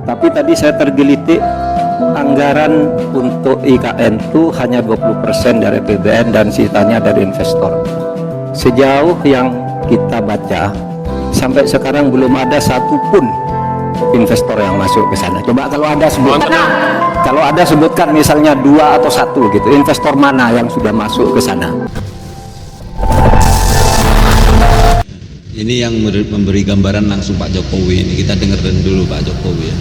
Tapi tadi saya tergelitik, anggaran untuk IKN itu hanya 20% dari APBN dan sisanya dari investor. Sejauh yang kita baca, sampai sekarang belum ada satupun investor yang masuk ke sana. Coba kalau ada sebutkan, sebutkan misalnya 2 atau 1 gitu, investor mana yang sudah masuk ke sana. Ini yang memberi gambaran langsung Pak Jokowi. Ini kita dengerin dulu Pak Jokowi ya.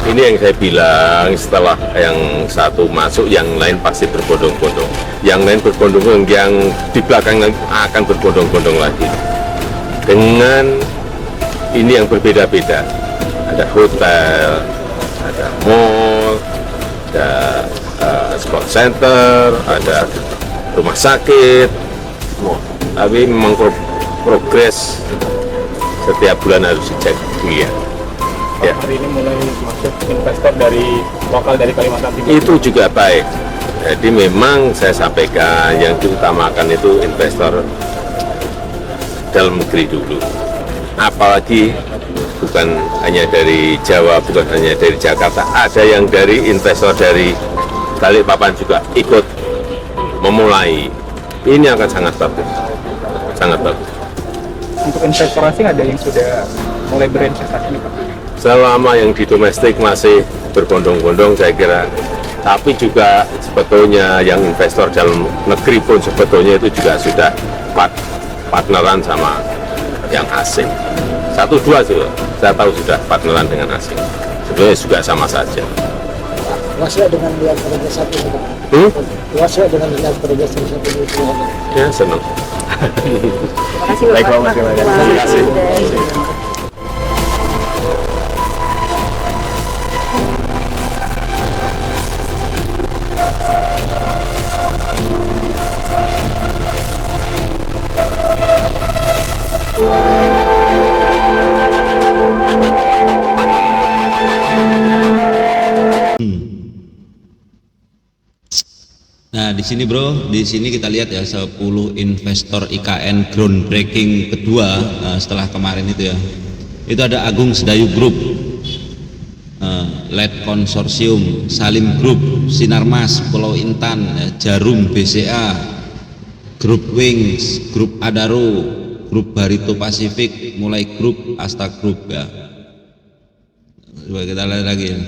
Ini yang saya bilang, setelah yang satu masuk, yang lain pasti berbondong-bondong. Yang lain berbondong-bondong, yang di belakang akan berbondong-bondong lagi. Dengan ini yang berbeda-beda. Ada hotel, ada mall, ada sport center, ada rumah sakit. Tapi memang progres setiap bulan harus dicek dia. Ya. Hari ini mulai masuk investor dari lokal dari Kalimantan Timur. Itu juga baik. Jadi memang saya sampaikan yang diutamakan itu investor dalam negeri dulu. Apalagi bukan hanya dari Jawa, bukan hanya dari Jakarta, ada yang dari investor dari Balikpapan juga ikut memulai. Ini akan sangat bagus, sangat bagus. Untuk investor asing ada yang sudah mulai berinvestasi nih Pak? Selama yang di domestik masih berbondong-bondong saya kira, tapi juga sebetulnya yang investor dalam negeri pun sebetulnya itu juga sudah partneran sama yang asing. 1-2 juga saya tahu sudah partneran dengan asing. Sebenarnya juga sama saja. Puas ya dengan lihat kerja satu? Puas ya dengan lihat kerja satu? Ya senang. Terima kasih Bapak. Baik, terima kasih. Nah, di sini bro, di sini kita lihat ya 10 investor IKN groundbreaking kedua setelah kemarin itu ya. Itu ada Agung Sedayu Group, LED Konsorsium, Salim Group, Sinarmas, Pulau Intan, Jarum BCA, Grup Wings, Grup Adaro, Grup Barito Pasifik, Mulai Group, Asta Group ya. Coba kita lihat lagi ya.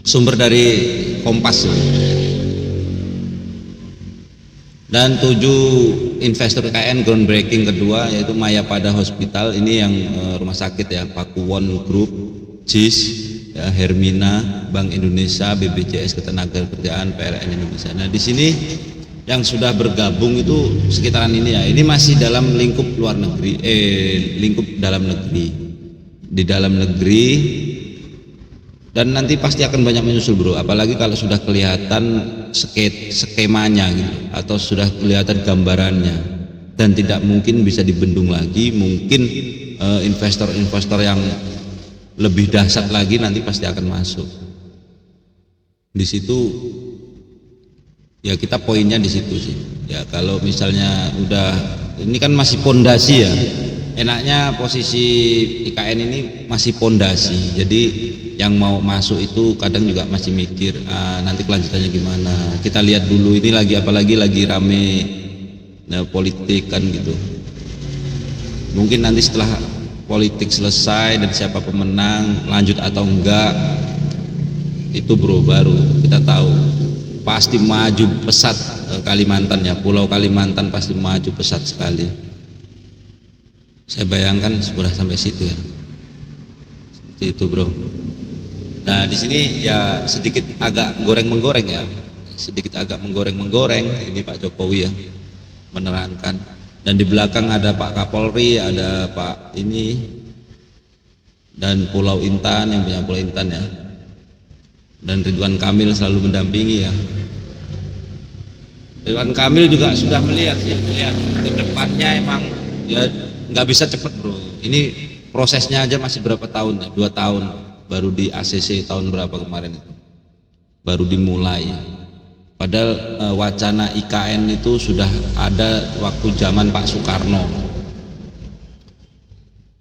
Sumber dari Kompas ya. Dan 7 investor IKN groundbreaking kedua yaitu Mayapada Hospital, ini yang rumah sakit ya, Pakuwon Group, JIS ya, Hermina, Bank Indonesia, BPJS Ketenagakerjaan, PLN Indonesia. Nah di sini yang sudah bergabung itu sekitaran ini ya, ini masih dalam lingkup luar negeri, lingkup dalam negeri, di dalam negeri. Dan nanti pasti akan banyak menyusul bro, apalagi kalau sudah kelihatan skemanya gitu, atau sudah kelihatan gambarannya, dan tidak mungkin bisa dibendung lagi. Mungkin investor-investor yang lebih dahsyat lagi nanti pasti akan masuk di situ ya. Kita poinnya di situ sih ya. Kalau misalnya udah, ini kan masih pondasi ya, enaknya posisi IKN ini masih pondasi, jadi yang mau masuk itu kadang juga masih mikir nanti kelanjutannya gimana. Kita lihat dulu, ini lagi apalagi lagi rame politik kan gitu. Mungkin nanti setelah politik selesai dan siapa pemenang, lanjut atau enggak, itu bro baru kita tahu. Pasti maju pesat Kalimantan ya, Pulau Kalimantan pasti maju pesat sekali. Saya bayangkan sudah sampai situ ya. Seperti itu bro. Nah di sini ya sedikit agak goreng-menggoreng ya, sedikit agak menggoreng-menggoreng ini Pak Jokowi ya menerangkan. Dan di belakang ada Pak Kapolri, ada Pak ini dan Pulau Intan yang punya Pulau Intan ya. Dan Ridwan Kamil selalu mendampingi ya. Ridwan Kamil juga sudah melihat ya, melihat ke depannya emang ya nggak bisa cepat bro. Ini prosesnya aja masih berapa tahun ya? 2 tahun. Baru di ACC tahun berapa kemarin itu baru dimulai, padahal wacana IKN itu sudah ada waktu zaman Pak Soekarno.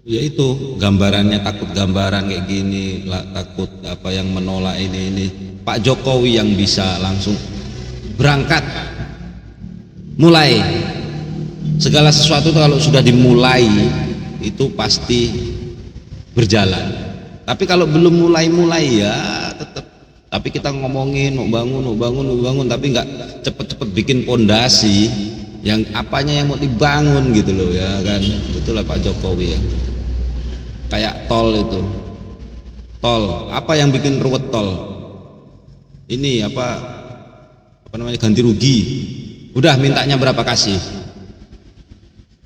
Ya itu gambarannya, takut gambaran kayak gini, takut apa yang menolak ini. Pak Jokowi yang bisa langsung berangkat mulai. Segala sesuatu kalau sudah dimulai itu pasti berjalan. Tapi kalau belum mulai ya tetap. Tapi kita ngomongin mau bangun, tapi nggak cepet-cepet bikin pondasi yang apanya yang mau dibangun gitu loh ya kan. Itulah Pak Jokowi ya. Kayak tol itu. Tol, apa yang bikin ruwet tol? Ini apa namanya ganti rugi. Udah mintanya berapa kasih?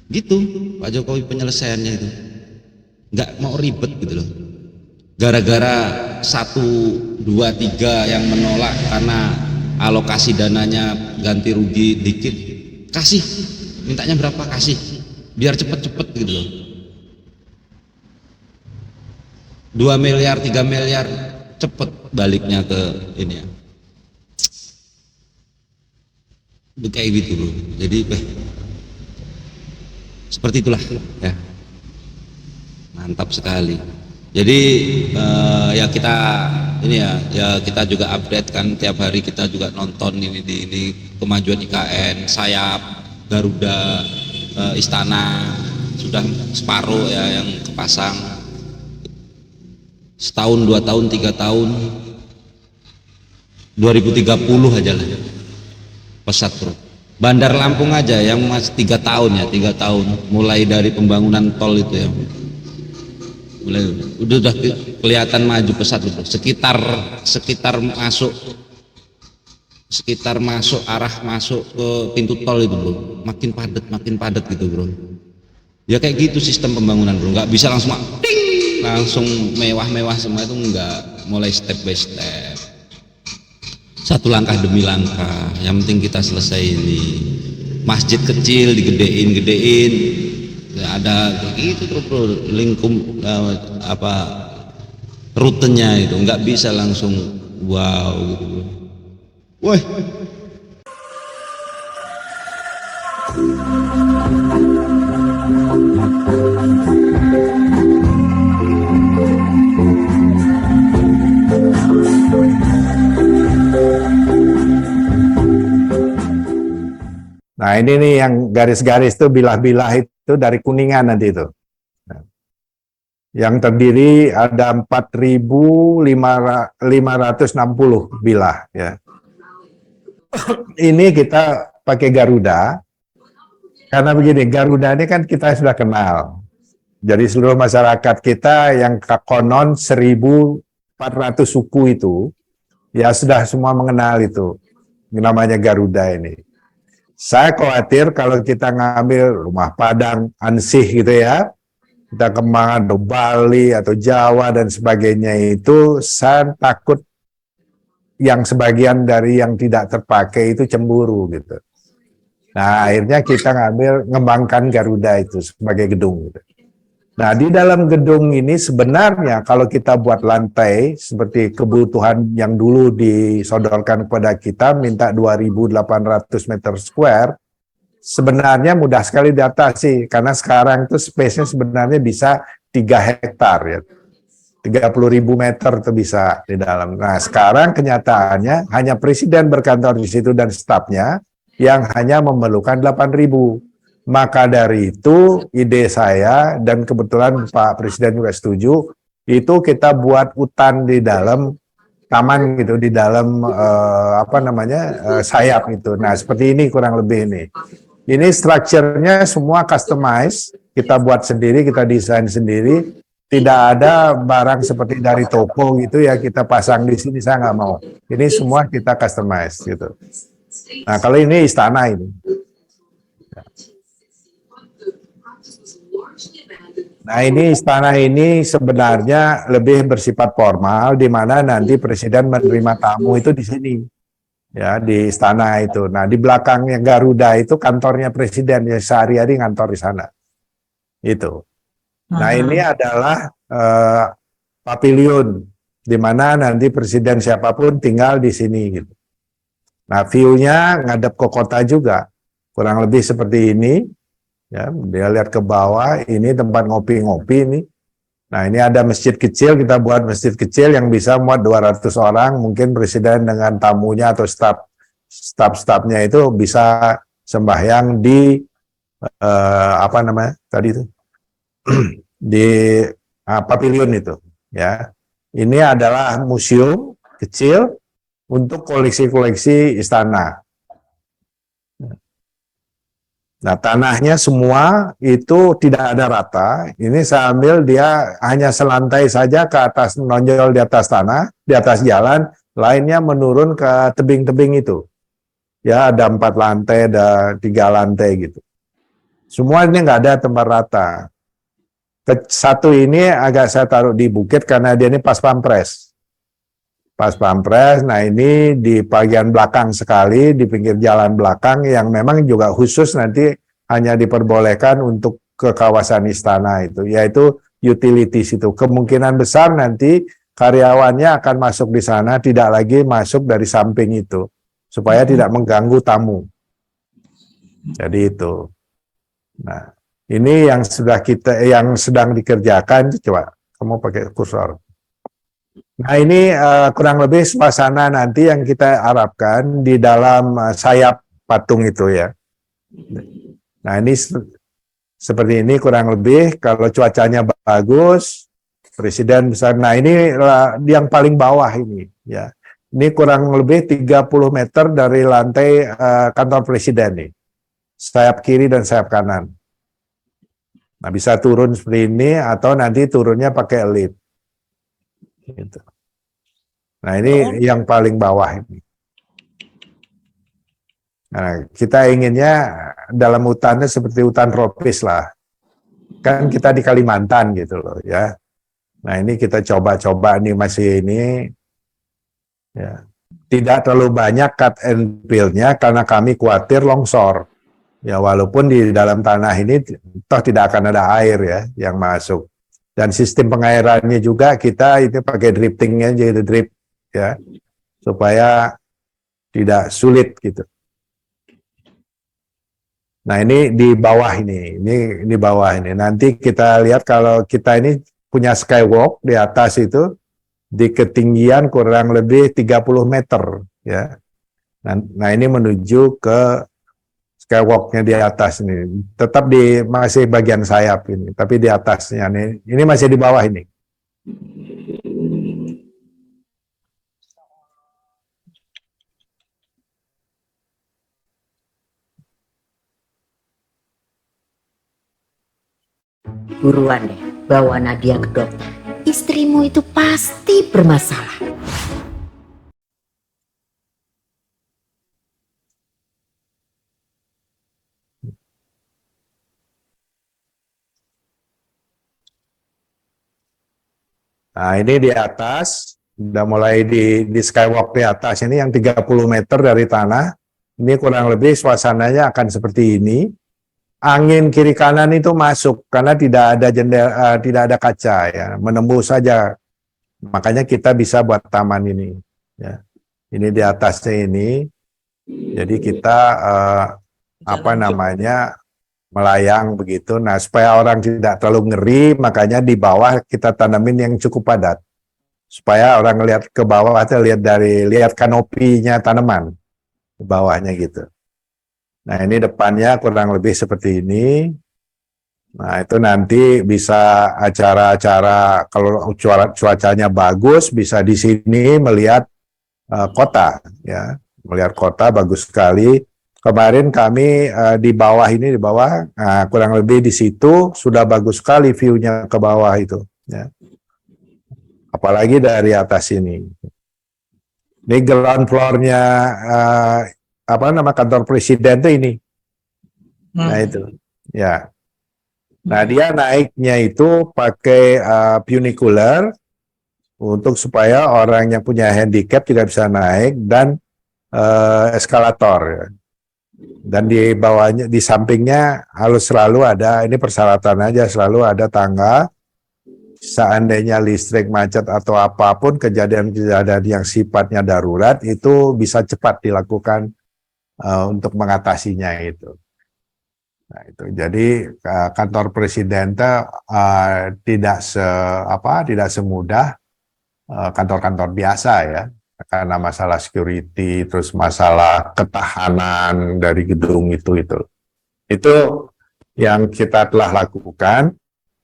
Gitu Pak Jokowi penyelesaiannya itu. Nggak mau ribet gitu loh. Gara-gara 1, 2, 3 yang menolak karena alokasi dananya ganti rugi dikit, kasih, mintanya berapa kasih, biar cepet-cepet gitu loh. 2 miliar, 3 miliar, cepet baliknya ke ini ya. Kayak gitu bro. Jadi seperti itulah ya. Mantap sekali. Jadi ya kita ini ya kita juga update kan tiap hari, kita juga nonton ini kemajuan IKN, Sayap, Garuda, Istana sudah separuh ya yang kepasang. Setahun, 2 tahun, 3 tahun, 2030 aja lah pesat bro. Bandar Lampung aja yang masih 3 tahun ya, 3 tahun mulai dari pembangunan tol itu ya. Udah kelihatan maju pesat gitu. Sekitar masuk arah masuk ke pintu tol itu bro, makin padat gitu bro. Ya kayak gitu sistem pembangunan bro, nggak bisa langsung langsung mewah semua itu, nggak, mulai step by step, satu langkah demi langkah. Yang penting kita selesai ini. Masjid kecil digedein ya, ada gitu terus bro, rutenya itu nggak bisa langsung wow gitu bro. Woi Nah ini nih yang garis-garis itu bilah-bilah itu dari Kuningan nanti itu. Nah, yang terdiri ada 4.560 bilah ya. Ini kita pakai Garuda karena begini, Garuda ini kan kita sudah kenal. Jadi seluruh masyarakat kita yang konon 1.400 suku itu ya sudah semua mengenal itu namanya Garuda ini. Saya khawatir kalau kita ngambil Rumah Padang, Ansih gitu ya, kita kembangan atau Bali atau Jawa dan sebagainya itu, saya takut yang sebagian dari yang tidak terpakai itu cemburu gitu. Nah akhirnya kita ngembangkan Garuda itu sebagai gedung gitu. Nah di dalam gedung ini sebenarnya kalau kita buat lantai seperti kebutuhan yang dulu disodorkan kepada kita minta 2.800 meter square, sebenarnya mudah sekali diatasi karena sekarang itu space-nya sebenarnya bisa 3 hektar ya, 30.000 meter itu bisa di dalam. Nah sekarang kenyataannya hanya presiden berkantor di situ dan stafnya yang hanya memerlukan 8.000. Maka dari itu ide saya dan kebetulan Pak Presiden juga setuju, itu kita buat hutan di dalam taman gitu, di dalam sayap itu. Nah seperti ini kurang lebih ini. Ini strukturnya semua customize kita buat sendiri, kita desain sendiri. Tidak ada barang seperti dari toko gitu ya kita pasang di sini, saya nggak mau. Ini semua kita customize gitu. Nah kalau ini istana ini. Nah ini istana ini sebenarnya lebih bersifat formal, di mana nanti presiden menerima tamu itu di sini, ya di istana itu. Nah di belakangnya Garuda itu kantornya presiden, ya sehari-hari ngantor di sana. Itu. Nah ini adalah pavilion, di mana nanti presiden siapapun tinggal di sini gitu. Nah view-nya ngadep ke kota juga, kurang lebih seperti ini. Ya, dia lihat ke bawah, ini tempat ngopi-ngopi ini. Nah ini ada masjid kecil, kita buat masjid kecil yang bisa muat 200 orang, mungkin presiden dengan tamunya atau staf-stafnya itu bisa sembahyang di apa namanya tadi itu di pavilion itu. Ya, ini adalah museum kecil untuk koleksi-koleksi istana. Nah, tanahnya semua itu tidak ada rata. Ini saya ambil dia hanya selantai saja ke atas, menonjol di atas tanah, di atas jalan, lainnya menurun ke tebing-tebing itu. Ya, ada 4 lantai, ada 3 lantai gitu. Semua ini nggak ada tempat rata. Satu ini agak saya taruh di bukit karena dia ini pas pampres. Pas pampres, nah ini di bagian belakang sekali, di pinggir jalan belakang yang memang juga khusus nanti hanya diperbolehkan untuk ke kawasan istana itu, yaitu utilities itu. Kemungkinan besar nanti karyawannya akan masuk di sana, tidak lagi masuk dari samping itu, supaya tidak mengganggu tamu. Jadi itu. Nah, ini yang sedang dikerjakan, coba kamu pakai kursor. Nah ini kurang lebih suasana nanti yang kita harapkan di dalam sayap patung itu ya. Nah ini seperti ini kurang lebih, kalau cuacanya bagus, presiden besar. Nah ini yang paling bawah ini ya. Ini kurang lebih 30 meter dari lantai kantor presiden nih. Sayap kiri dan sayap kanan. Nah bisa turun seperti ini atau nanti turunnya pakai lift. Gitu. Nah ini yang paling bawah ini. Nah, kita inginnya dalam hutannya seperti hutan tropis lah. Kan kita di Kalimantan gitu loh ya. Nah ini kita coba-coba nih masih ini. Ya. Tidak terlalu banyak cut and fill-nya karena kami khawatir longsor. Ya walaupun di dalam tanah ini toh tidak akan ada air ya yang masuk. Dan sistem pengairannya juga kita itu pakai driftingnya jadi drip ya supaya tidak sulit gitu. Nah ini di bawah ini di bawah ini. Nanti kita lihat kalau kita ini punya skywalk di atas itu di ketinggian kurang lebih 30 meter ya. Nah ini menuju ke skywalknya di atas ini, tetap di masih bagian sayap ini, tapi di atasnya nih, ini masih di bawah ini. Buruan deh, bawa Nadia ke dokter. Istrimu itu pasti bermasalah. Nah ini di atas, udah mulai di skywalk di atas ini yang 30 meter dari tanah, ini kurang lebih suasananya akan seperti ini. Angin kiri kanan itu masuk karena tidak ada jendela, tidak ada kaca ya, menembus saja. Makanya kita bisa buat taman ini. Ya. Ini di atasnya ini, jadi kita apa namanya melayang begitu. Nah supaya orang tidak terlalu ngeri, makanya di bawah kita tanamin yang cukup padat. Supaya orang lihat ke bawah atau lihat kanopinya tanaman di bawahnya gitu. Nah ini depannya kurang lebih seperti ini. Nah itu nanti bisa acara-acara kalau cuacanya bagus bisa di sini melihat kota ya, melihat kota bagus sekali. kemarin kami di bawah kurang lebih di situ sudah bagus sekali view-nya ke bawah itu. Ya. Apalagi dari atas ini. Ini ground floor-nya kantor presiden tuh ini. Nah itu, ya. Nah dia naiknya itu pakai funicular untuk supaya orang yang punya handicap juga bisa naik dan eskalator. Ya. Dan di bawahnya, di sampingnya harus selalu ada, ini persyaratan aja, selalu ada tangga. Seandainya listrik macet atau apapun kejadian-kejadian yang sifatnya darurat itu bisa cepat dilakukan untuk mengatasinya itu. Nah, itu jadi kantor presiden tidak semudah kantor-kantor biasa ya, karena masalah security, terus masalah ketahanan dari gedung itu yang kita telah lakukan.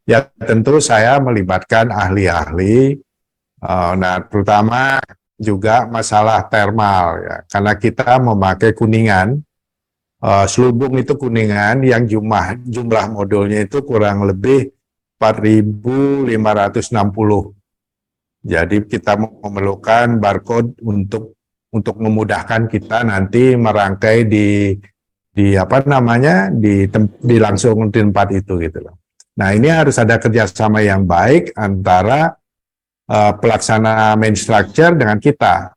Ya tentu saya melibatkan ahli-ahli, nah terutama juga masalah termal ya, karena kita memakai Kuningan, selubung itu Kuningan yang jumlah modulnya itu kurang lebih 4.560. Jadi kita memerlukan barcode untuk memudahkan kita nanti merangkai di langsung di tempat itu gitu loh. Nah ini harus ada kerjasama yang baik antara pelaksana main structure dengan kita.